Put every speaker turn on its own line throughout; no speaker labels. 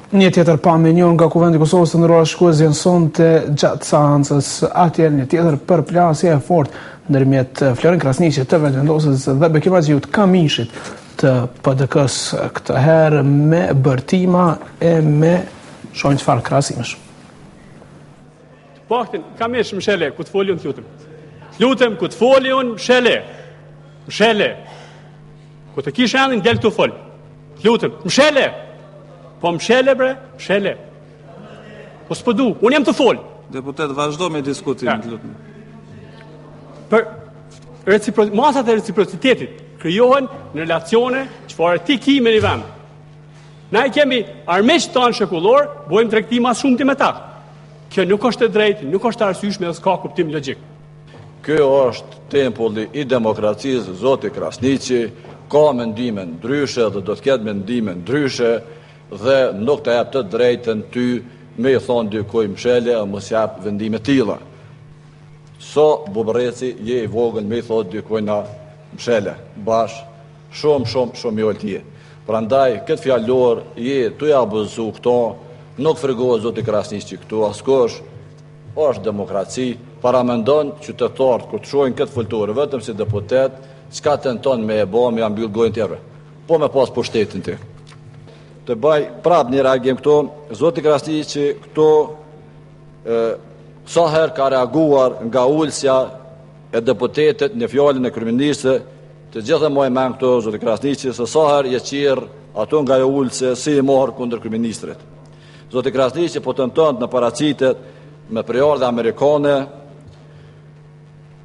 Një tjetër pamje nga Kuvendi i Kosovës të ndëruar shikues janë sonte gjatë seancës atje një tjetër përplasje e fortë ndërmjet Florin Krasniqit të Vendvendosës dhe Bekim Xhiut Kamishit të PDK-s, këtë herë me bërtima e me shonjë çfarë krahasimesh.
Paktën Kamish mshele ku të foli unë lutem. Lutem ku të foli unë mshele. Mshele. Ku të kish anin del të fol. Lutem, mshele. Po mshele bre, mshele. Po s'po du, unë jam të fol.
Deputet, vazhdo me diskutimin, lutem.
Për masat e reciprocitetit krijohen në relacione çfarë ti ki me një vend. Na i kemi armiq tanë shekullor, bojmë tregti mas shumë ti me ta. Kjo nuk është e drejtë, nuk është arsyeshme dhe s'ka kuptim logjik.
Kjo është tempulli i demokracisë, zoti Krasniqi, ka mendime ndryshe dhe do të ketë mendime ndryshe dhe nuk të jap të drejtën ty me i thonë dykoj mshele a mos jap vendime tilla. So Bubreci je i vogël me i thotë dykoj na mshele, bash, shumë i oltje. Prandaj këtë fjalor je tu ja abuzu këto, nuk fregohet zoti Krasniqi këtu askush, është demokraci, paramendon qytetarët kur të shohin këtë foltore vetëm si deputet, çka tenton me e bë me mbyll gojën tjetër. Po me pas pushtetin ti. Të baj prap një reagim këto, zoti Krasniqi këto sa herë ka reaguar nga ulësja e deputetet në fjalën e kryeministit, të gjithë më e men këto zoti Krasniqi se sa herë je qirr ato nga ajo ulëse si i morr kundër kryeministrit. Zoti Krasniqi po tenton në paraqitet me prejardhje amerikane,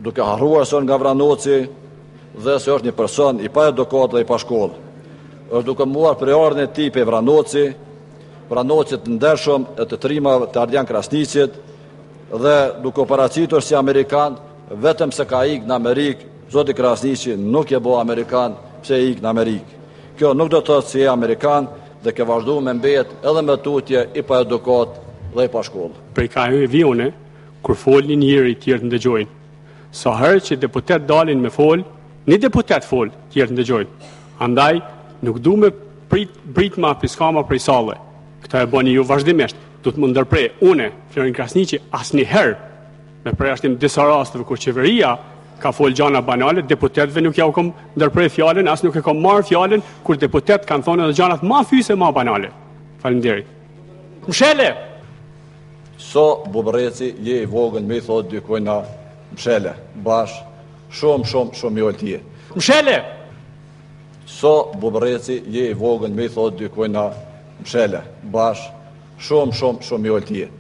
duke harruar son nga Vranoci dhe se është një person i pa edukat dhe i pa shkollë. Është duke muar prejardhjen e tij pe Vranoci, Vranocit të ndershëm e të trimave të Ardian Krasniqit dhe duke paraqitur si amerikan, vetëm se ka ikë në Amerikë, zoti Krasniqi nuk e bë amerikan pse ikë në Amerikë. Kjo nuk do të thotë se je amerikan dhe ke vazhduar me mbet edhe me tutje i pa edukat dhe i pa shkollë.
Prej ka e vione, kur folin njëri tjerë të ndëgjojnë. Sa herë që deputet dalin me fol, një deputet fol tjerë të ndëgjojnë. Andaj, nuk du me britma piskama prej sale. Këta e bëni ju vazhdimisht. Du të më ndërprej une, Florin Krasniqi, asnjëherë me përjashtim disa rasteve kur qeveria ka fol gjana banale, deputetëve nuk ja u kom ndërprej fjalën, as nuk e kom marrë fjalën kur deputet kanë thonë edhe gjanat ma fyse, ma banale. Faleminderit. Mshele!
So Bubreci je i vogël me i thotë dykoj na mshele, bash, shumë i oltje.
Mshele!
So Bubreci je i vogël me i thotë dykoj na mshele, bash, shumë i oltje.